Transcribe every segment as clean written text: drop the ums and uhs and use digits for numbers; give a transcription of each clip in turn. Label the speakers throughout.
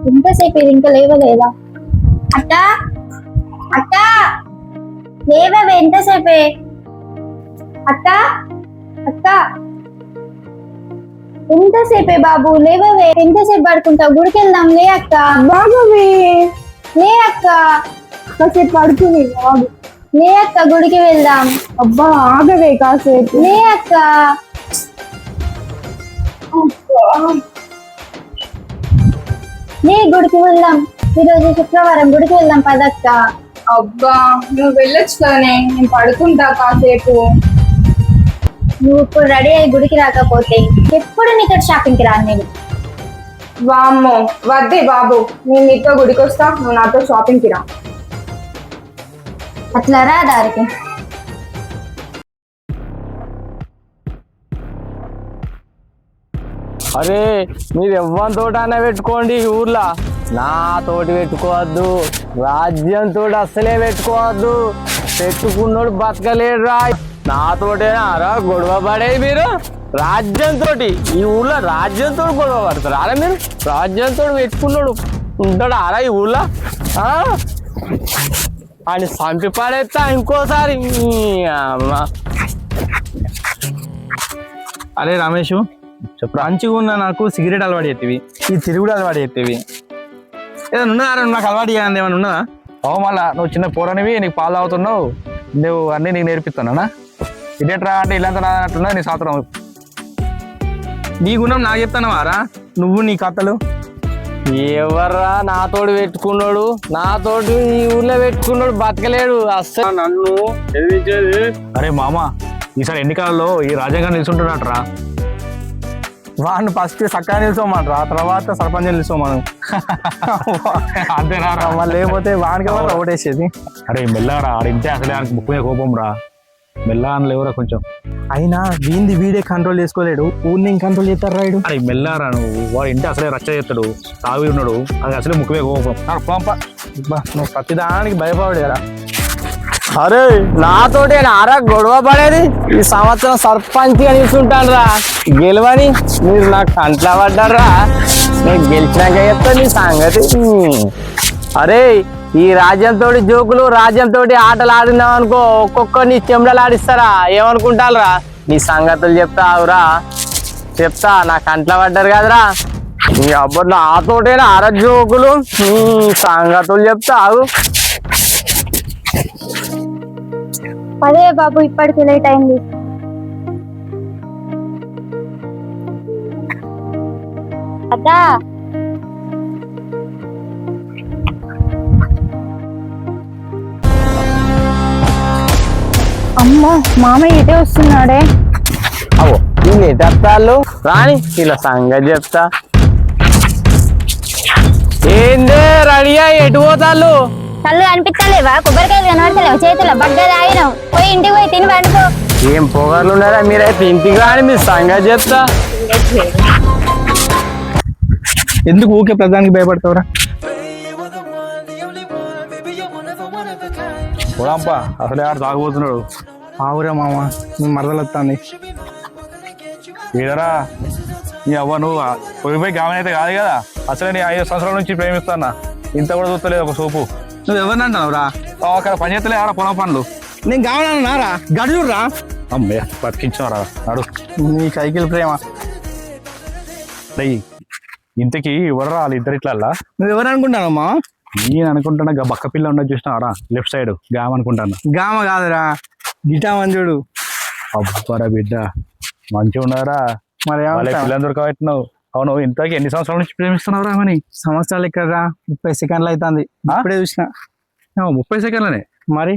Speaker 1: ఎంతసేపు ఇది ఇంకా లేవలేదా? అక్క అక్క లేవవే, ఎంతసేపే? అక్క అక్క ఎంతసేపే బాబు, లేవవే, ఎంతసేపు పడుకుంటావు? గుడికి వెళ్దాం, లే అక్క. బాబువి లే అక్క, కాసేపు పడుకుని బాబు. లే అక్క, గుడికి వెళ్దాం. అబ్బా ఆగవే కాసేపు, లే అక్క. లే, గుడికి వెళ్దాం, ఈరోజు శుక్రవారం, గుడికి వెళ్దాం పదక్క.
Speaker 2: అబ్బా నువ్వు వెళ్ళొచ్చు కదనే, నేను పడుకుంటా కాసేపు.
Speaker 1: నువ్వు ఇప్పుడు రెడీ అయ్యి గుడికి రాకపోతే ఎప్పుడు నీతో షాపింగ్కి రాను నేను.
Speaker 2: వామ్మో వద్దే బాబు, నేను నీతో గుడికి వస్తా, నువ్వు నాతో షాపింగ్కి రా.
Speaker 1: అట్లా రా దారికి.
Speaker 3: అరే మీరు ఎవ్వరితోటైనా పెట్టుకోండి ఊర్లో, నాతోటి పెట్టుకోవద్దు. రాజ్యంతో అస్సలే పెట్టుకోవద్దు. పెట్టుకున్నోడు బతకలేడు రా. నాతోటేనా రా గొడవ పడేది మీరు? రాజ్యంతో ఈ ఊర్లో రాజ్యంతో గొడవ పడతారు అలా మీరు? రాజ్యంతో పెట్టుకున్నాడు ఉంటాడు అలా ఈ ఊర్లో? అని చంపి పడేస్తా ఇంకోసారి.
Speaker 4: అరే రమేష్, మంచిగా ఉన్న నాకు సిగరెట్ అలవాటు చేస్తేవి, ఈ తిరుగుడు అలవాటు చేస్తేవి. ఏదైనా ఉన్నదా నాకు అలవాటు చేయాలని ఏమైనా ఉన్నదా? మళ్ళా నువ్వు చిన్న పోరనివి, నీకు పాలు తాగుతున్నావు, నువ్వు అన్నీ నీకు నేర్పిస్తున్నానా? ఇదేట్రా అంటే ఇల్లంతా నాదన్నట్టున్నా నీ సాత్రం. నీ గుణం నాకు చెప్తానవారా నువ్వు నీ కథలు?
Speaker 3: ఎవర్రా నాతోడు పెట్టుకున్నాడు? నాతోటి ఈ ఊర్లో పెట్టుకున్నాడు బతకలేడు అస్సలు. నన్ను ఎదిరించేది.
Speaker 4: అరే మామ, ఈసారి ఎన్నికలలో ఈ రాజ్యాంగం నిలుచుంటున్నట్రా. వాడిని ఫస్ట్ చక్కగా నిలుచోమంటారా, తర్వాత సర్పంచ్ నిలుచోమను. అంతేనా? మళ్ళీ లేకపోతే వానికి ఎవరు ఓటేసేది? అరే మెల్లరా, ఆడింటే అసలే ఆయనకి ముఖ్య కోపం రా. మెల్లగా అని లేవురా కొంచెం. అయినా వీడే కంట్రోల్ చేసుకోలేడు, ఊరిని కంట్రోల్ చేస్తారు రాయుడు. అరే మెల్లారా నువ్వు, వాడు ఇంటే అసలే రచ్చ చేస్తాడు, తాగి ఉన్నాడు, అది అసలే ముఖ్యమే కోపం. నువ్వు ప్రతిదానికి భయపడాడు కదా.
Speaker 3: అరే నాతోటి ఆరా గొడవ పడేది? ఈ సంవత్సరం సర్పంచ్ గా నిల్చుంటాను రా, గెలవని మీరు నాకు కంట్లా పడ్డారా. నేను గెలిచినాక చెప్తా నీ సంగతి. అరే ఈ రాజ్యంతో జోకులు, రాజ్యంతో ఆటలు ఆడినావు అనుకో, ఒక్కొక్కరిని చెంబడలు ఆడిస్తారా ఏమనుకుంటారా? నీ సంగతులు చెప్తావురా, చెప్తా. నా కంట్లా పడ్డారు కదరా నీ అబ్బరు. నాతోటేనా ఆరా జోకులు, సంగతులు చెప్తావు.
Speaker 1: అదే బాబు, ఇప్పటికి లేట్ అయింది. అదా అమ్మో, మామయ్య ఇటే వస్తున్నాడే.
Speaker 3: అవో వీళ్ళు ఎటత్తాళ్ళు రాని, వీళ్ళ సంగతి చెప్తా. ఏందే రెడీయా, ఎటు పోతాళ్ళు?
Speaker 1: కళ్ళు కనిపిస్తలేవా? కొబ్బరికాయలు కనబడతలేవా? చేతుల బగ్గ తాగినావు, పోయి ఇంటికి పోయి తిని పండుకో.
Speaker 3: ఏం పొగర్లు ఉన్నారా మీరైతే? ఇంటికి రాని, మీ సంగతి చెప్తా.
Speaker 4: ఎందుకు ఊకే ప్రధానికి భయపడతావురా? పోదాంపా, అసలే ఆడు తాగిపోతున్నాడు. ఆవురా మామ, నువ్వు మరదలు వస్తాంది ఏదరా. నీ అవ్వ నువ్వు పోయిపోయి గామనైతే కాదు కదా, అసలే నీ 5 సంవత్సరాల నుంచి ప్రేమిస్తానా, ఇంత కూడా చూస్తలేదు ఒక సోపు. నువ్వు ఎవరిని అంటావు రా? అక్కడ పని చేస్తలే ఆడ పొలం పనులు. నేను కావాలన్నారా? గడురా అమ్మయ్య, బతికించారా నాడు. నీ సైకిల్ ప్రేమ ఇంతకీ ఎవర్రా వాళ్ళు ఇద్దరు ఇట్లల్లా? నువ్వు ఎవరు అనుకుంటానమ్మా? నేను అనుకుంటున్నా బక్క పిల్ల ఉండదు చూసినారా లెఫ్ట్ సైడ్, గామ అనుకుంటాను. గామ కాదురా, గిటా మంజుడు. అబ్బరా బిడ్డ, మంచిగా ఉన్నారా? మరి పిల్లని దొరకబెట్టినావు. అవును, ఇంతకీ ఎన్ని సంవత్సరాల నుంచి ప్రేమిస్తున్నావురా? అని సంవత్సరాలు ఎక్కడరా, 30 సెకండ్లు అవుతుంది. ఇప్పుడే చూసిన. 30 సెకండ్లనే? మరి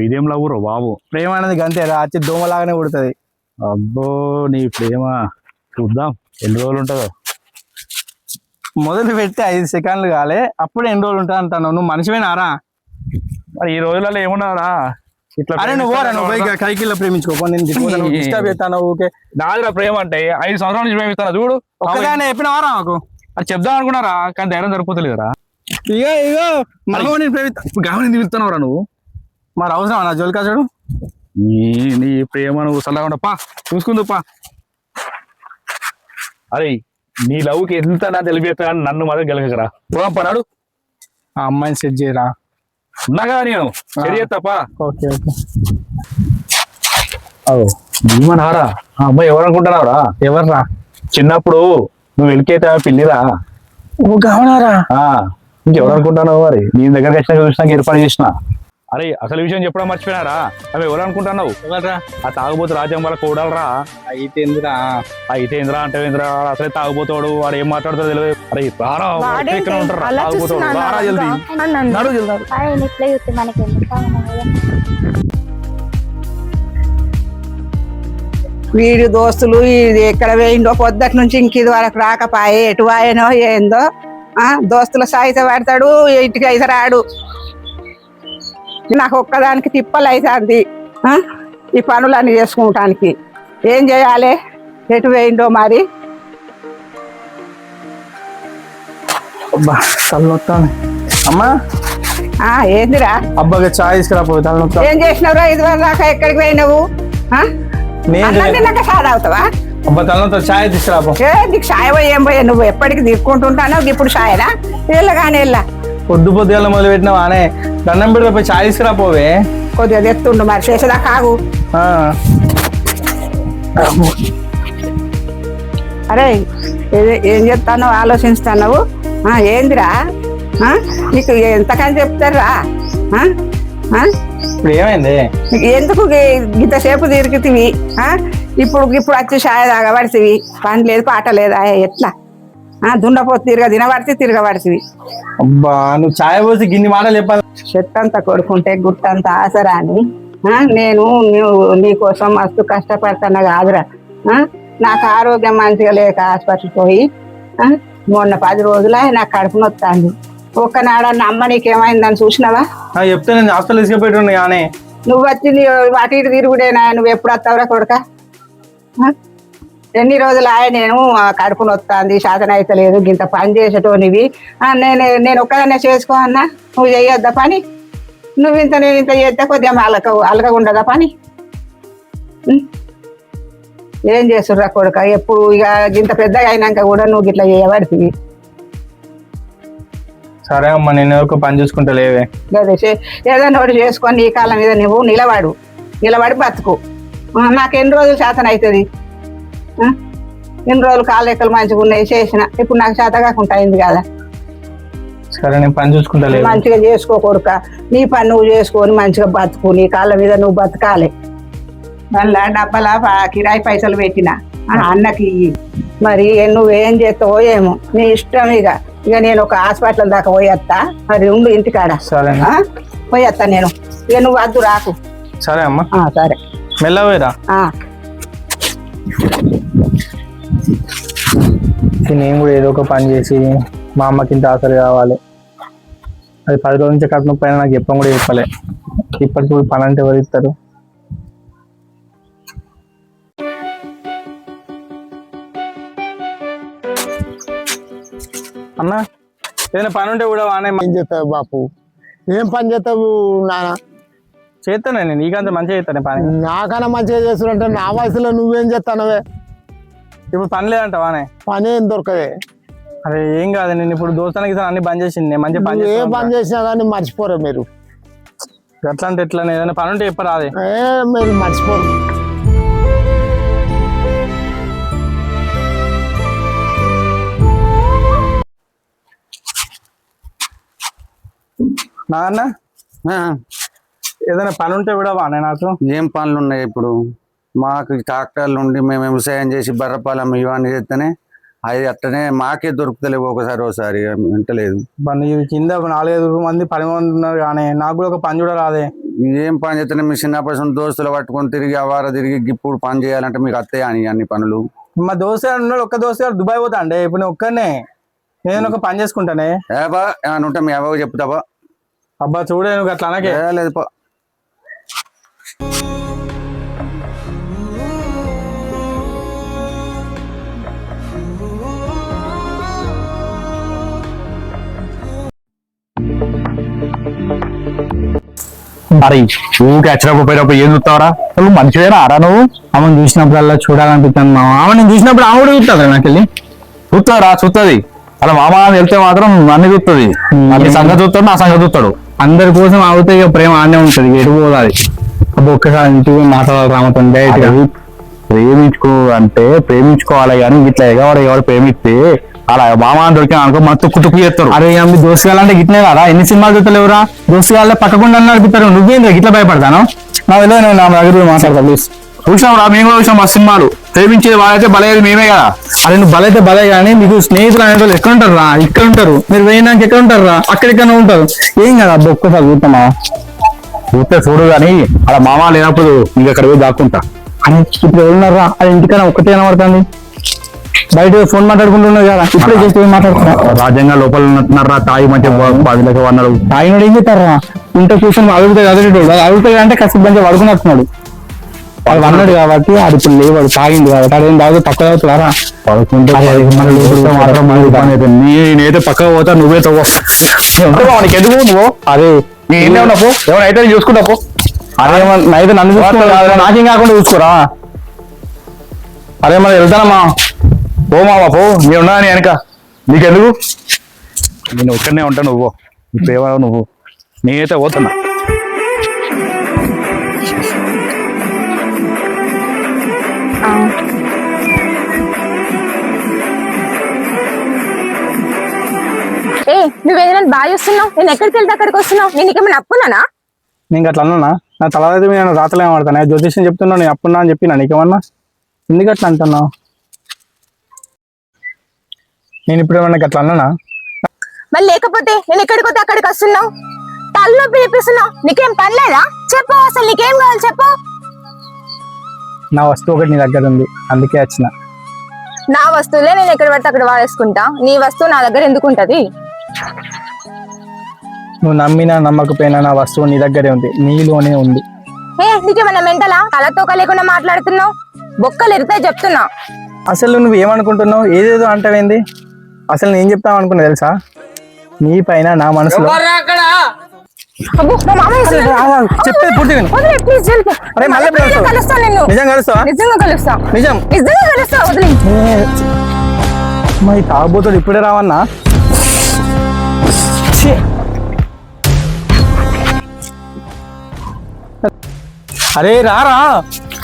Speaker 4: ఇదేం లవ్వురు బాబు. ప్రేమ అనేది గంతేరా, అచ్చి దోమలాగానే పుడుతుంది. అబ్బో నీ ప్రేమ చూద్దాం ఎన్ని రోజులు ఉంటుందో. మొదలు పెడితే 5 సెకండ్లు కాలే, అప్పుడు ఎన్ని రోజులు ఉంటా అంటాను. నువ్వు మనిషివేనారా? మరి ఈ రోజులలో ఏమున్నారా ఇట్లా? అరే నువ్వు కైకిల్లో ప్రేమించుకో, నేను డిస్టర్బ్ చేస్తాను ఊకే. నాదిరా ప్రేమ అంటే 5 సంవత్సరాల నుంచి ప్రేమిస్తాను చూడు. ఒక్కదాన్ని చెప్పినవారా మాకు? అది చెప్దాం అనుకున్నారా, కానీ ధైర్యం సరిపోతలేదురా. ఇగో నేను ప్రేమిస్తా, గామని నిలుస్తున్నావురా నువ్వు. మరి అవసరం నా జోలికా చూడు. నీ ప్రేమ నువ్వు సల్లగా పా, చూసుకుందు పా. అరే నీ లవ్కి ఎంత నా తెలిపేస్తా నన్ను మాత్రం గెలగరా పోదాం పనాడు
Speaker 3: ఆ అమ్మాయిని సెట్ చేయరా.
Speaker 4: ఉన్నాగా నేను సరి తప్ప
Speaker 3: ఓకే ఓకే.
Speaker 4: భీమనారా ఆ అమ్మాయి ఎవరు అనుకుంటున్నావురా?
Speaker 3: ఎవర్రా?
Speaker 4: చిన్నప్పుడు నువ్వు వెళ్ళికేట పిల్లిరా.
Speaker 3: ఓ గమనారా.
Speaker 4: ఇంకెవరు అనుకుంటున్నావు మరి? నీ దగ్గరికి వచ్చినా చూసినాక ఏర్పాటు చేసిన. అరే అసలు విషయం చెప్పడం మర్చిపోయినారా? అవి ఎవరు అనుకుంటున్నావు?
Speaker 3: ఎవర్రా?
Speaker 4: ఆ తాగుబోతు రాజ్యం వల్ల కూడాలరా.
Speaker 3: అయితే ఎందురా?
Speaker 4: అయితే ఇంద్రా అంటే ఇంద్రా అసలే తాగుబోతాడు. వాడు ఏం మాట్లాడుతాడో తెలియదు. అరే రారా ఇక్కడ ఉంటారా తాగుబోతాడు. రారా జల్దీ నడు జల్దీ.
Speaker 1: ఇట్లా చూస్తే మనకి
Speaker 5: వీడి దోస్తులు ఇది ఎక్కడ వేయిండో పొద్దుటి నుంచి ఇంక ఇది వరకు రాకపాయే ఎటు వాయనో ఏందో. దోస్తుల సాయిత పడతాడు, ఇంటికి అయితే రాడు. నాకు ఒక్కదానికి తిప్పలు అవుతుంది ఈ పనులన్నీ చేసుకుంటానికి. ఏం చేయాలి? ఎటు వేయిండో మరి.
Speaker 3: అబ్బా తలనొత్తాను. అమ్మా
Speaker 5: ఏందిరా?
Speaker 3: అబ్బాగా చాయ్ తీసుకురాపో. తలనొత్తా.
Speaker 5: ఏం చేసినావురా ఇది వరకు దాకా? ఎక్కడికి పోయినావు? సార్ అవుతావా?
Speaker 3: అబ్బా తలనొత్తా, చాయ్ తీసుకురాపో.
Speaker 5: నీకు సాయ పోయి ఏం పోయా? నువ్వు ఎప్పటికి తీసుకుంటుంటానో ఇప్పుడు సాయనా? వెళ్ళగానే వెళ్ళా.
Speaker 3: పొద్దు పొద్దుగా మొదలు పెట్టినావా అనే? దండం పెడితే పోయి చాయ్ తీసుకురాపోవే.
Speaker 5: కొద్దిగా తెస్తుండు మరి, చేసేదా కాగు. అరే ఏం చెప్తానో ఆలోచిస్తున్నావు? ఏందిరా? నీకు ఎంతకని చెప్తారా?
Speaker 3: ఇప్పుడు ఏమైంది?
Speaker 5: ఎందుకు ఇంతసేపు తిరుగుతివి? ఇప్పుడు వచ్చి షాయ తాగబడితివి. పని లేదు పాట లేదా? ఎట్లా దున్నపోతు తిరగబడితివి.
Speaker 3: అబ్బా నువ్వు చాయ్ పోసి గిన్ని మాటలు చెప్పాలి.
Speaker 5: చెత్తంతా కొడుకుంటే గుట్టంత ఆసరా అని నేను నీకోసం మస్తు కష్టపడుతున్నా కాదురా. నాకు ఆరోగ్యం మంచిగా లేక హాస్పిటల్ పోయి మొన్న 10 రోజులే నాకు కడుపు నొత్తాంది. ఒక్కనాడన్న అమ్మ నీకేమైందని చూసినావా?
Speaker 3: చెప్తే నేను హాస్పిటల్ తీసుకుపోయి కానీ
Speaker 5: నువ్వు వచ్చి అటు ఇటు తిరుగుడేనా? నువ్వు ఎప్పుడు వస్తావురా కొడుక? ఎన్ని రోజులు నేను కడుపు నొత్తాంది, శాతం అయితే లేదు, ఇంత పని చేసేటోనివి. నేను ఒక్కదన్నే చేసుకో అన్నా? నువ్వు చెయ్యొద్దా పని? నువ్వు నేను ఇంత చేస్తే కొద్దిగా అలగకుండదా పని? ఏం చేస్తుర్రా కొడుక? ఎప్పుడు ఇక ఇంత పెద్దగా అయినాక కూడా నువ్వు ఇట్లా చేయబడుతుంది.
Speaker 3: సరే అమ్మా, నేను ఎవరికో పని చూసుకుంటా లేవే.
Speaker 5: ఏదైనా ఒకటి చేసుకొని నీ కాళ్ళ మీద నువ్వు నిలబడి బతుకు. నాకు ఎన్ని రోజులు శాతం అవుతుంది? ఎన్ని రోజులు కాళ్ళు ఎక్కలు మంచిగా ఉన్నాయి చేసిన, ఇప్పుడు నాకు శాతం కాకుండా అయింది కదా.
Speaker 3: సరే నేను పని చూసుకుంటా లేవే.
Speaker 5: మంచిగా చేసుకో కొడుక. నీ పని నువ్వు చేసుకొని మంచిగా బతుకు. నీ కాళ్ళ మీద నువ్వు బతకాలి. మళ్ళా డబ్బల కిరాయి పైసలు పెట్టిన అన్నకి మరి నువ్వేం చేస్తావో ఏమో, నీ ఇష్టం. ఇక నేను ఒక హాస్పిటల్ దాకా పోయేస్తా. మరి ఉండు ఇంటికాడ.
Speaker 3: సరే
Speaker 5: పోయేస్తా నేను. ఇక నువ్వు వద్దు రాకు.
Speaker 3: సరే అమ్మా.
Speaker 5: సరే
Speaker 3: మెల్లవేరా. నేను కూడా ఏదో ఒక పని చేసి మా అమ్మకి ఇంత ఆసరి కావాలి. అది 10 రోజుల నుంచి కట్టిన పైన నాకు చెప్పడం కూడా చెప్పలే. ఇప్పటికి కూడా పని అంటే ఎవరు ఇస్తారు? అన్నా ఏదైనా పని ఉంటే కూడా వానే
Speaker 6: ఏం చేస్తావు బాపు? ఏం పని చేస్తావు నాన్న?
Speaker 3: చేస్తానే నేను. నీకంత మంచిగా చేస్తానే పని.
Speaker 6: నాకన్నా మంచిగా చేస్తున్నట్టే నా వయసులో నువ్వేం చేస్తానవే?
Speaker 3: ఇప్పుడు పని లేదంట వానే?
Speaker 6: పని ఏం దొరకదే.
Speaker 3: అరే ఏం కాదు, నేను ఇప్పుడు దోస్తానికి అన్ని బంద్ చేసింది. నేను మంచిగా పని
Speaker 6: ఏ పని చేసినా కానీ మర్చిపోరు మీరు.
Speaker 3: ఎట్లా అంటే ఎట్లా? ఏదైనా పని ఉంటే చెప్పరా? అదే
Speaker 6: మీరు మర్చిపోరు.
Speaker 3: నాన్న ఏదైనా పని ఉంటే కూడా వానే నాకు.
Speaker 7: ఏం పనులు ఉన్నాయి ఇప్పుడు? మాకు ట్రాక్టర్లు ఉండి మేము వ్యవసాయం చేసి బర్రపాలెం ఇవన్నీ చేస్తేనే అది అట్టనే మాకే దొరుకుతలేవు. ఒకసారి వింటలేదు.
Speaker 3: కింద 4-5 మంది 10 మంది ఉన్నారు కానీ నాకు కూడా ఒక పని కూడా రాదే.
Speaker 7: ఏం పని చేస్తేనే మీ చిన్నప్పటి దోస్తులు పట్టుకొని తిరిగి అవార తిరిగి ఇప్పుడు పని చేయాలంటే మీకు అత్తే అని అన్ని పనులు.
Speaker 3: మా దోస్తు ఉన్నాడు, ఒక్క దోస్తు దుబాయ్ పోతా అంటే ఇప్పుడు నేను ఒక్కనే నేను ఒక పని చేసుకుంటానే.
Speaker 7: ఏబా ఏమన్నా ఉంటే మీ అవ్వకు చెప్తావా?
Speaker 3: అబ్బా చూడే నువ్వు అట్లా అనకే.
Speaker 7: లేదు పా.
Speaker 4: మరి ఊరికి అచ్చరపోయినప్పుడు ఏం చూస్తావరా? నువ్వు మంచిదేనా ఆరా? నువ్వు
Speaker 3: ఆమెను చూసినప్పుడల్లా చూడాలనిపిస్తాను. ఆమె నేను చూసినప్పుడు ఆమె కూడా చూస్తాను నాకు వెళ్ళి.
Speaker 4: చూస్తారా చూస్తుంది అలా మామ వెళ్తే మాత్రం అన్ని చూస్తుంది అన్ని సంగతి చూస్తాడు నా సంగతి చూస్తాడు అందరి కోసం ఆగితే ఇక ప్రేమ ఆనే ఉంటది ఎటు పోదాది అప్పుడు ఒక్కసారి ఇంటికి మాట్లాడాలి రామతో డైరెక్ట్ గా ప్రేమించుకో అంటే ప్రేమించుకోవాలి కానీ ఇట్లా ఎవరు ప్రేమిస్తే అలా మామ దొరికిన అనుకో మన తుక్కు తుక్కు చేస్తారు అరే మీ దోస్తుగాలంటే గిట్లే కదా ఎన్ని సినిమాలు చూస్తలేవురా దోస్తుగాళ్ళే పక్కకుండా నడిపిస్తారు నువ్వేంద్ర గిట్లా భయపడతాను నా వెళ్ళి నేను నా దగ్గర మాట్లాడతా ప్లీజ్ చూసాం రా మేము కూడా చూసాం మా సినిమాలు ప్రేమించేది వాళ్ళైతే బలయ్యేది మేమే కదా అరే నువ్వు బలైతే బలే కానీ మీకు స్నేహితులు అనే వాళ్ళు ఎక్కడ ఉంటారు రా ఇక్కడ ఉంటారు మీరు వేయడానికి ఎక్కడ ఉంటారు రా అక్కడికన్నా ఉంటారు ఏం కదా అబ్బా ఒక్కసారి చూస్తామా చూస్తే చూడు కానీ అలా మామ లేనప్పుడు నీకు అక్కడ పోయి దాక్కుంటా అని ఇప్పుడు ఎవరున్నారా అది ఇంటికన్నా ఒక్కటే కనబడుతుంది బయట ఫోన్ మాట్లాడుకుంటున్నారు కదా ఇప్పుడే చేసి మాట్లాడుతున్నా రాజ్యంగా లోపల ఉన్నట్టున్నారా తాయి మంచిగా 10 లక్షలు అన్నాడు తాయినాడు ఏం చేస్తారా ఇంత కూర్చొని అడుగుతాయి అడుగుతాయి అంటే కాస్త మంచిగా పడుకున్నట్టున్నాడు వాడు అన్నాడు కాబట్టి అది ఇప్పుడు లేవాడు తాగింది కాబట్టి అదేం తాగు తక్కువ అవుతున్నారా నేనైతే పక్కకు పోతా నువ్వే తవ్వు వానికి ఎందుకు నువ్వు అదే నేనే ఉన్నావు ఎవరైతే చూసుకుంటావు అదే నైతే నన్ను చూసుకున్నా నాకేం కాకుండా చూసుకోరా అరే మరి వెళ్తానమ్మా పో మామా పో నేను ఉన్నా అని వెనక నీకెందుకు నేను ఒక్కడనే ఉంటాను నువ్వు ప్రేమ నువ్వు నేనైతే పోతున్నా
Speaker 2: నువ్వేదైనా బాగా చూస్తున్నావు నేను ఎక్కడికి వెళ్తే అక్కడికి వస్తున్నావు నేను నీకేమైనా అప్పున్నానా
Speaker 4: నీకు అట్లా అన్నా నా తల అయితే నేను రాతలు ఏమడతాను జ్యోతిష్యం చెప్తున్నా నేను అప్పున్నా అని చెప్పినా నీకేమన్నా ఎందుకు అట్లా అంటున్నావు నేను ఇప్పుడు ఏమన్నా అట్లా అన్నానా
Speaker 2: మరి లేకపోతే నేను ఎక్కడికి పోతే అక్కడికి వస్తున్నావు తల్లో పిలిపిస్తున్నావు నీకేం పనిలేదా చెప్పు అసలు నీకేం కావాలి చెప్పు
Speaker 4: నా వస్తువు ఒకటి నీ దగ్గర ఉంది అందుకే వచ్చిన
Speaker 2: నా వస్తువులే నేను ఎక్కడ పడితే అక్కడ వాడేసుకుంటా నీ వస్తువు నా దగ్గర ఎందుకు ఉంటది
Speaker 4: నువ్వు నమ్మినా నమ్మకపోయినా నా వస్తువు నీ దగ్గరే ఉంది నీలోనే ఉంది
Speaker 2: నీకేమన్నా మెంటలా తలతోక లేకుండా మాట్లాడుతున్నావు బొక్కలు ఎరితే చెప్తున్నా
Speaker 4: అసలు నువ్వు ఏమనుకుంటున్నావు ఏదేదో అంటావేంది అసలు నేను చెప్తావు అనుకున్నా తెలుసా నీ పైన నా మనసులో చెప్పేది పూర్తిగా నిజం కలుస్తావా నిజం మరి తాగబోతాడు ఇప్పుడే రావన్నా అరే రారా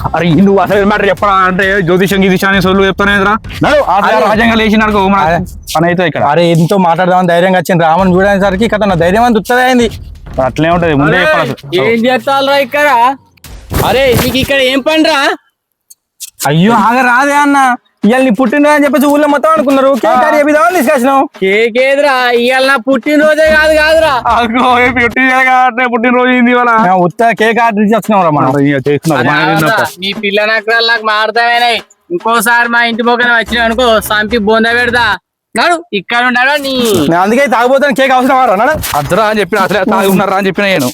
Speaker 4: అరే నువ్వు అసలు మ్యాటర్ చెప్పరా అంటే జ్యోతిషం గీతిషాన్ని సొల్లు చెప్తానే రాజ్యాంగం లేచినాడు పని అయితే ఇక్కడ అరే ఎంతో మాట్లాడదామని ధైర్యంగా వచ్చింది రామని చూడడానికి కథ నా ధైర్యం అంత ఉత్తదే అయింది అట్లే ఉంటది ముందే
Speaker 3: ఏం చేస్తారా ఇక్కడ అరే నీకు ఇక్కడ ఏం పని రా
Speaker 4: అయ్యో ఆగ రాదే అన్న ఇవాళ నీ పుట్టినరోజు అని చెప్పేసి ఊళ్ళో మొత్తం అనుకున్నారు కేక్ చేపిద్దామని తీసుకొచ్చినావు
Speaker 3: కేక్ ఏదిరా ఇవాళ నా పుట్టినరోజే కాదురా
Speaker 4: పుట్టినరోజు ఉత్త కేక్ ఆర్డర్ చేస్తున్నాం రా మనం
Speaker 3: నీ పిల్ల నకరాలు నాకు మారుతావేనాయి ఇంకోసారి మా ఇంటి మొక్కన వచ్చినావు అనుకో సంపి బొంద పెడతా నాడు ఇక్కడ ఉన్నాడా నీ
Speaker 4: అందుకే తాగిపోతాను కేక్ అవసరం అద్దరా అని చెప్పిన అసలే తాగి ఉన్నారా అని చెప్పిన నేను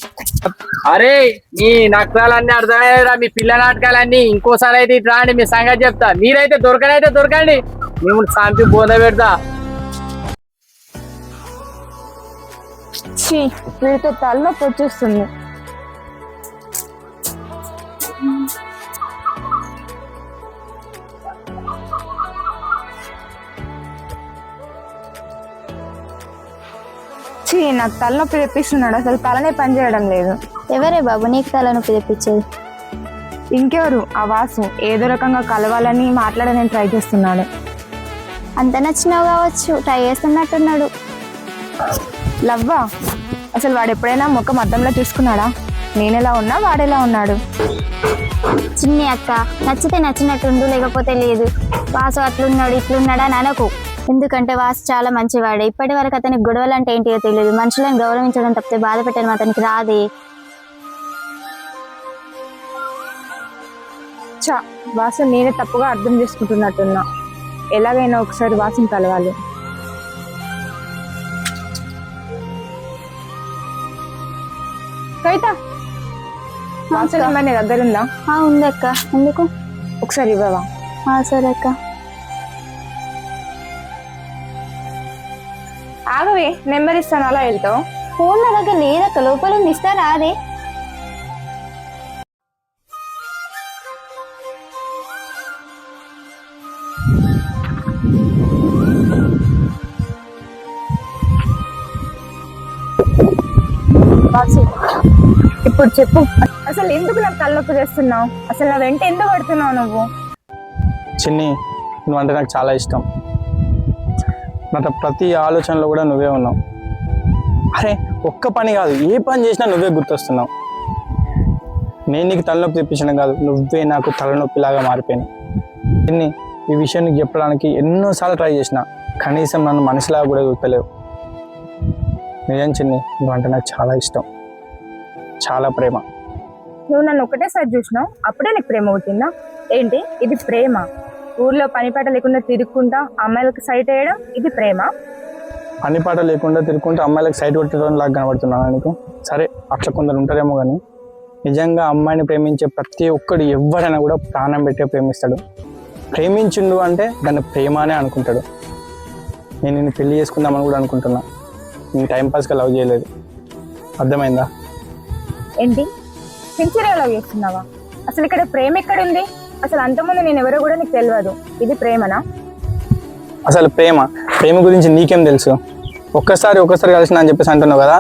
Speaker 3: అరే నీ నకరాలన్నీ అర్థమయ్యారా మీ పిల్ల నాటకాలన్నీ ఇంకోసారి అయితే ఇట్లా అండి మీ సంగతి చెప్తా మీరైతే దొరకండి మేము సంపి బోంద పెడతా
Speaker 2: వీరితో తలనొప్పి వచ్చేస్తుంది నాకు తలనొప్పి తెప్పిస్తున్నాడు అసలు తలనే పని చేయడం లేదు
Speaker 1: ఎవరే బాబు నీకు తలనొప్పి తెప్పించేది
Speaker 2: ఇంకెవరు ఆ వాసు ఏదో రకంగా కలవాలని మాట్లాడని ట్రై చేస్తున్నాడు
Speaker 1: అంత నచ్చినావు కావచ్చు ట్రై చేస్తున్నట్టున్నాడు
Speaker 2: లవ్వా అసలు వాడు ఎప్పుడైనా ముఖం అద్దంలో చూసుకున్నాడా నేనెలా ఉన్నా వాడెలా ఉన్నాడు
Speaker 1: చిన్ని అక్క నచ్చితే నచ్చినట్టుండు లేకపోతే లేదు వాసు అట్లున్నాడు ఇట్లున్నాడా అని అనకు ఎందుకంటే వాసు చాలా మంచివాడే ఇప్పటి వరకు అతనికి గొడవలు అంటే ఏంటియో తెలియదు మనుషులను గౌరవించడం తప్పితే బాధ పెట్టడం అతనికి రాదే
Speaker 2: వాసు నేనే తప్పుగా అర్థం చేసుకుంటున్నట్టున్నా ఎలాగైనా ఒకసారి వాసుని కలవాలి కవిత వాసు నెంబర్ నీ దగ్గర ఉందా
Speaker 1: ఉంది అక్క ఎందుకు
Speaker 2: ఒకసారి ఇవ్వవా
Speaker 1: సరే అక్క
Speaker 2: ఆగవే నెంబర్ ఇస్తాను అలా వెళ్తావు
Speaker 1: ఫోన్ నా దగ్గర లేదక్క లోపల ఇస్తారా అదే
Speaker 2: వాసు ఇప్పుడు చెప్పు, అసలు ఎందుకు నాకు తలనొప్పి చేస్తున్నావు? అసలు నా వెంట ఎందుకు పడుతున్నావు నువ్వు?
Speaker 3: చిన్ని, నువ్వంటే నాకు చాలా ఇష్టం. నాకు ప్రతి ఆలోచనలో కూడా నువ్వే ఉన్నావు. అరే ఒక్క పని కాదు, ఏ పని చేసినా నువ్వే గుర్తొస్తున్నావు. నేను నీకు తలనొప్పి తెప్పించడం కాదు, నువ్వే నాకు తలనొప్పిలాగా మారిపోయినావు. చిన్ని, ఈ విషయం నీకు చెప్పడానికి ఎన్నోసార్లు ట్రై చేసిన, కనీసం నన్ను మనిషిలాగా కూడా గుర్తలేవు. నిజం చిన్ని, నువ్వంటే నాకు చాలా ఇష్టం, చాలా ప్రేమ.
Speaker 2: నువ్వు నన్ను ఒకటేసారి చూసినావు, అప్పుడే నీకు ప్రేమ పుట్టిందా? ఏంటి ఇది ప్రేమ? ఊర్లో పనిపాట లేకుండా తిరుక్కుంటా అమ్మాయిలకు సైట్ వేయడం ఇది ప్రేమ?
Speaker 3: పని పాట లేకుండా తిరుగుకుంటూ అమ్మాయిలకు సైట్ కొట్టడం లాగా కనబడుతున్నాను నీకు. సరే అట్లా కొందరు ఉంటారేమో, కానీ నిజంగా అమ్మాయిని ప్రేమించే ప్రతి ఒక్కడు ఎవరైనా కూడా ప్రాణం పెట్టే ప్రేమిస్తాడు. ప్రేమించిండు అంటే దాన్ని ప్రేమ అనే అనుకుంటాడు. నేను నిన్ను పెళ్లి చేసుకుందామని కూడా అనుకుంటున్నా. నేను టైంపాస్గా లవ్ చేయలేదు, అర్థమైందా?
Speaker 2: ఏంటి సిన్సియర్గా లవ్ చేస్తున్నావా? అసలు ఇక్కడ ప్రేమ ఎక్కడుంది? అసలు అంతకుముందు నేను ఎవరో కూడా నీకు తెలియదు, ఇది ప్రేమనా?
Speaker 3: అసలు ప్రేమ గురించి నీకేం తెలుసు? ఒక్కసారి కలిసిన అని చెప్పేసి అంటున్నావు కదా.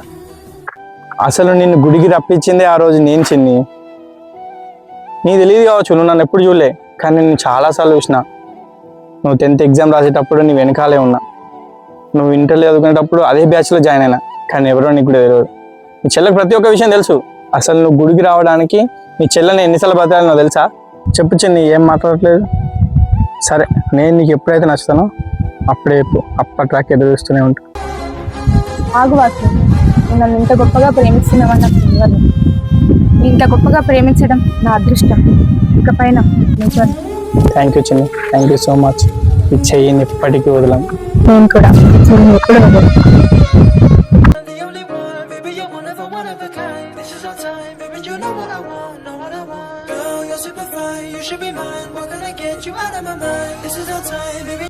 Speaker 3: అసలు నిన్ను గుడికి రప్పించిందే ఆ రోజు నేను చిన్ని. నీకు తెలియదు కావచ్చు, నువ్వు నన్ను ఎప్పుడు చూడలే, కానీ నేను చాలాసార్లు చూసిన. నువ్వు 10th ఎగ్జామ్ రాసేటప్పుడు నీ వెనకాలే ఉన్నా. నువ్వు ఇంటర్లో చదువుకునేటప్పుడు అదే బ్యాచ్లో జాయిన్ అయినా, కానీ ఎవరో నీకు కూడా తెలియదు. నీ చెల్లెకి ప్రతి ఒక్క విషయం తెలుసు. అసలు నువ్వు గుడికి రావడానికి నీ చెల్లెని ఎన్నిసార్లు బతకాలో తెలుసా? చెప్పు చిన్ని, ఏం మాట్లాడట్లేదు. సరే, నేను నీకు ఎప్పుడైతే నచ్చుతానో అప్పుడే చెప్పు, అప్పటి ట్రాక్ ఎదురు చూస్తూనే ఉంటా.
Speaker 2: ఆగు వాసు, నువ్వు నన్ను ఇంత గొప్పగా ప్రేమిస్తున్నావని నాకు తెలియదు. ఇంత గొప్పగా ప్రేమించడం నా అదృష్టం. ఇకపైన నిజం.
Speaker 3: థ్యాంక్ యూ చిన్ని, థ్యాంక్ యూ సో మచ్. ఈ చెయ్యిని ఎప్పటికీ వదలను.
Speaker 2: నేను కూడా ఎప్పుడు వదలను.
Speaker 8: the only one, baby, you're one of a kind. This is our time, baby, you know what I want, know what I want. Girl, you're super fine, you should be mine. What can I get you out of my mind? This is our time, baby.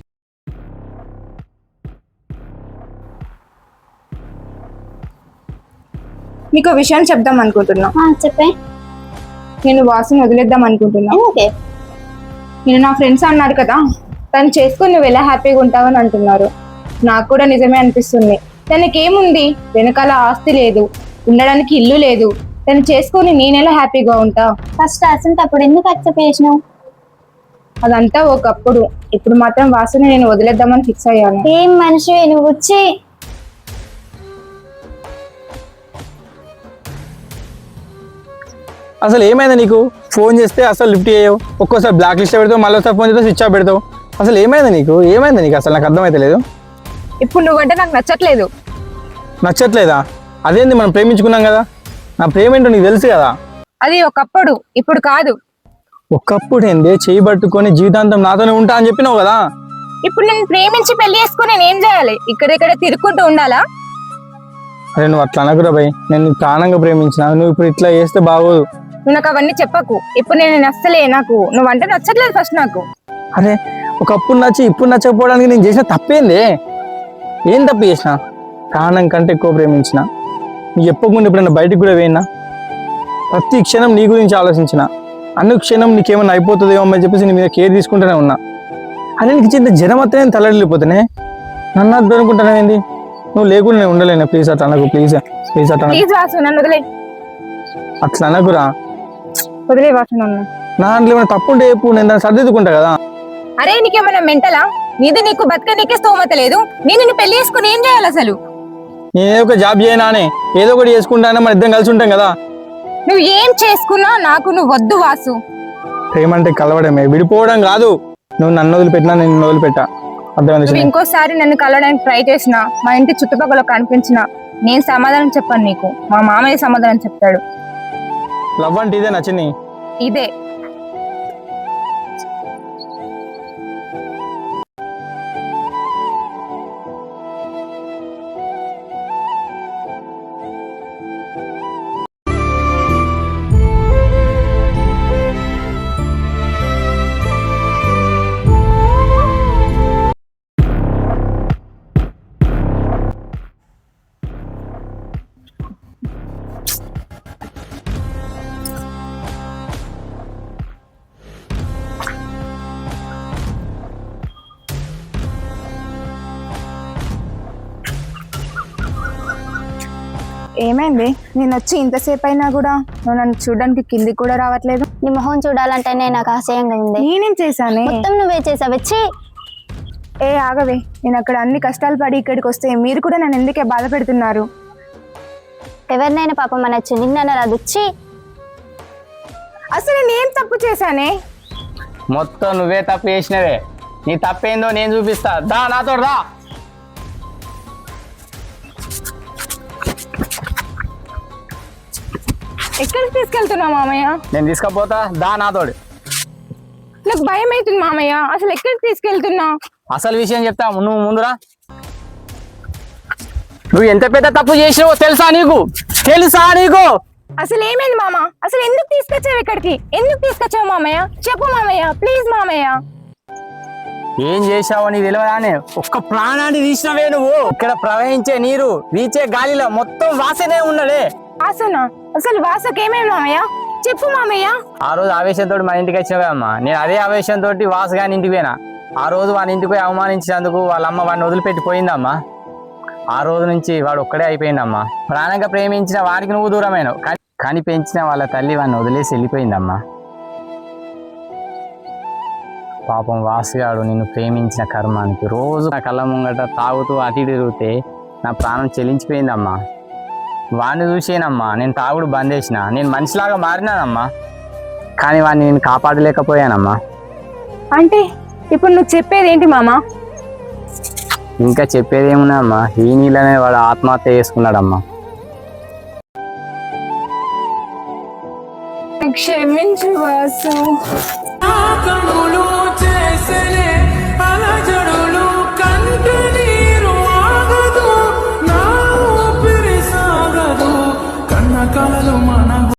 Speaker 2: నీకు విషయం చెప్దాం అనుకుంటున్నా.
Speaker 1: చెప్పే.
Speaker 2: నేను వాసుని వదిలేద్దాం అనుకుంటున్నా.
Speaker 1: Okay.
Speaker 2: నేను నా ఫ్రెండ్స్ అన్నారు కదా, తను చేసుకుని నువ్వు ఎలా హ్యాపీగా ఉంటావని అంటున్నారు. నాకు కూడా నిజమే అనిపిస్తుంది. తనకేముంది, వెనకాల ఆస్తి లేదు, ఉండడానికి ఇల్లు లేదు. తను చేసుకొని నేనెలా హ్యాపీగా ఉంటా?
Speaker 1: ఫస్ట్ అప్పుడు ఎందుకు అక్సెప్ట్ చేసినావు?
Speaker 2: అదంతా ఒకప్పుడు. ఇప్పుడు మాత్రం వాసుని నేను వదిలేద్దామని ఫిక్స్ అయ్యాను.
Speaker 1: ఏం మనిషి నువ్వు వచ్చి.
Speaker 3: అసలు ఏమైంది నీకు? ఫోన్ చేస్తే అసలు లిఫ్ట్ చేయవు, ఒక్కోసారి బ్లాక్ లిస్ట్ పెడతావు, మళ్ళీ ఒకసారి ఫోన్ చేస్తే స్విచ్ ఆఫ్ పెడతావు. అసలు ఏమైంది నీకు? అసలు నాకు అర్థమైతే లేదు.
Speaker 2: ఇప్పుడు నువ్వంటే నాకు నచ్చట్లేదు.
Speaker 3: నచ్చట్లేదా? అదేంది, మనం ప్రేమించుకున్నాం కదా. నా ప్రేమ ఏంటో నీకు తెలుసు కదా.
Speaker 2: అది ఒకప్పుడు, ఇప్పుడు కాదు.
Speaker 3: ఒకప్పుడు ఏంది, చేయి పట్టుకొని జీవితాంతం నాతోనే ఉంటా అని చెప్పినావు కదా.
Speaker 2: ఇప్పుడు నేను ప్రేమించి పెళ్లి చేసుకుని నేను ఏం చేయాలి? ఇక్కడెక్కడ తిరుక్కుంటూ ఉండాలా?
Speaker 3: అరే నువ్వు అట్లా అనకురా భయ్, నేను నీ ప్రాణంగా ప్రేమించిన, నువ్వు ఇప్పుడు ఇట్లా చేస్తే బాగోదు.
Speaker 2: నువ్వు నాకు అవన్నీ చెప్పకు. ఇప్పుడు నేను నచ్చలే, నాకు నువ్వంటే నచ్చట్లేదు ఫస్ట్ నాకు.
Speaker 3: అరే ఒకప్పుడు నచ్చి ఇప్పుడు నచ్చకపోవడానికి నేను చేసిన తప్పేంది? ఏం తప్పు చేసిన? ప్రాణం కంటే ఎక్కువ ప్రేమించిన. నీకు చెప్పకుండా ఎప్పుడైనా బయటికి కూడా పోయినా, ప్రతి క్షణం నీ గురించి ఆలోచించిన. అనుక్షణం నీకేమన్నా అయిపోతుందేమో అని చెప్పేసి నీ మీద కేర్ తీసుకుంటూనే ఉన్నా. అదే నీకు చిన్న జ్వరం వస్తే నేను తలడిల్లిపోతానే. నన్ను అర్థం అనుకుంటానేంది? నువ్వు లేకుండా నేను ఉండలేను. ప్లీజ్ అట్లా అనకు, ప్లీజ్ ప్లీజ్ అట్లా
Speaker 2: ప్లీజ్ వాసు, నన్ను వదిలే.
Speaker 3: అట్లా అనకురా.
Speaker 2: వదిలే వాసు నన్ను.
Speaker 3: నా దాంట్లో ఏమైనా తప్పు ఉంటే చెప్పు, నేను దాన్ని సర్దిద్దుకుంటా కదా.
Speaker 2: అరే నీకేమైనా మెంటలా? నీకు బతక నీకే స్తోమత లేదు. నేను నిన్ను పెళ్లి చేసుకుని ఏం చేయాలి అసలు?
Speaker 3: నేనే ఒక జాబ్ చేయనా అని ఏదో ఒకటి చేసుకుంటానే, మన ఇద్దరం కలిసి ఉంటాం కదా.
Speaker 2: నువ్వు ఏం చేసుకున్నా నాకు నువ్వు వద్దు వాసు.
Speaker 3: ప్రేమ అంటే కలవడమే, విడిపోవడం కాదు. నువ్వు నన్ను వదిలిపెట్టినా నేను నిన్ను వదిలిపెట్టా.
Speaker 2: నువ్వు
Speaker 3: అర్థమైంది?
Speaker 2: ఇంకోసారి నన్ను కలవడానికి ట్రై చేసినా, మా ఇంటి చుట్టుపక్కల కనిపించినా నేను సమాధానం చెప్పాను నీకు. మా మామయ్య సమాధానం చెప్తాడు.
Speaker 3: లవ్ అంటే ఇదే నచ్చింది.
Speaker 2: ఇదే ఏమైంది? నేను వచ్చి ఇంతసేపు అయినా కూడా నువ్వు నన్ను చూడడానికి కిందికి కూడా రావట్లేదు.
Speaker 1: నీ మొహం చూడాలంటేనే నాకు ఆశయంగా ఉంది.
Speaker 2: నేనేం చేశానే?
Speaker 1: మొత్తం నువ్వే చేసావు. వచ్చి
Speaker 2: ఏ ఆగవే, నేను అక్కడ అన్ని కష్టాలు పడి ఇక్కడికి వస్తే మీరు కూడా నన్ను ఎందుకే బాధ పెడుతున్నారు?
Speaker 1: ఎవరినైనా పాపం అనొచ్చు, నిన్న వచ్చి.
Speaker 2: అసలు నేనేం తప్పు చేశానే?
Speaker 3: మొత్తం నువ్వే తప్పు చేసినవే. నీ తప్పేందో నేను చూపిస్తా. దా నాతో రా.
Speaker 2: ఎక్కడికి తీసుకెళ్తున్నావు మామయ్య?
Speaker 3: నేను తీసుకపోతా, దా నాతోడు.
Speaker 2: నాకు భయం అవుతుంది మామయ్య. అసలు ఎక్కడికి తీసుకెళ్తున్నావు?
Speaker 3: అసలు విషయం చెప్తా, నువ్వు ముందురా. నువ్వు ఎంత పెద్ద తప్పు చేసినావో తెలుసా నీకు?
Speaker 2: అసలు ఏమైంది మామ? అసలు ఎందుకు తీసుకొచ్చావు ఇక్కడికి? ఎందుకు తీసుకొచ్చావు మామయ్య? చెప్పు మామయ్య, ప్లీజ్ మామయ్య.
Speaker 3: ఏం చేశావో నీకు తెలియదానే? ఒక్క ప్రాణాన్ని తీసినవే నువ్వు. ఇక్కడ ప్రవహించే నీరు, వీచే గాలిలో మొత్తం వాసనే ఉన్నదే.
Speaker 2: వాసన? అసలు వాసకేమేమి మామయ్య? చెప్పు మామయ్య.
Speaker 3: ఆ రోజు ఆవేశంతో మన ఇంటికి వచ్చినావే అమ్మా. నేను అదే ఆవేశంతో వాసు గాని ఇంటికి పోయినా. ఆ రోజు వాని ఇంటికి పోయి అవమానించినందుకు వాళ్ళ అమ్మ వాడిని వదిలిపెట్టి పోయిందమ్మా. ఆ రోజు నుంచి వాడు ఒక్కడే అయిపోయిందమ్మా. ప్రాణంగా ప్రేమించిన వారికి నువ్వు దూరమైనవు, కానీ పెంచిన వాళ్ళ తల్లి వాడిని వదిలేసి వెళ్ళిపోయిందమ్మా. పాపం వాసుగాడు నిన్ను ప్రేమించిన కర్మానికి రోజు నా కళ్ళ ముంగట తాగుతూ అటు ఇటు తిరిగితే నా ప్రాణం చెల్లించిపోయిందమ్మా. వాడిని చూసేనమ్మా నేను తాగుడు బంద్ చేసిన. నేను మనిషిలాగా మారినానమ్మా, కానీ వాడిని నేను కాపాడలేకపోయానమ్మా.
Speaker 2: అంటే ఇప్పుడు నువ్వు చెప్పేది ఏంటి మామ?
Speaker 3: ఇంకా చెప్పేది ఏమున్నాయమ్మా, ఈ నీళ్ళనే వాడు ఆత్మహత్య చేసుకున్నాడమ్మా.
Speaker 2: క్షమించు వాసు.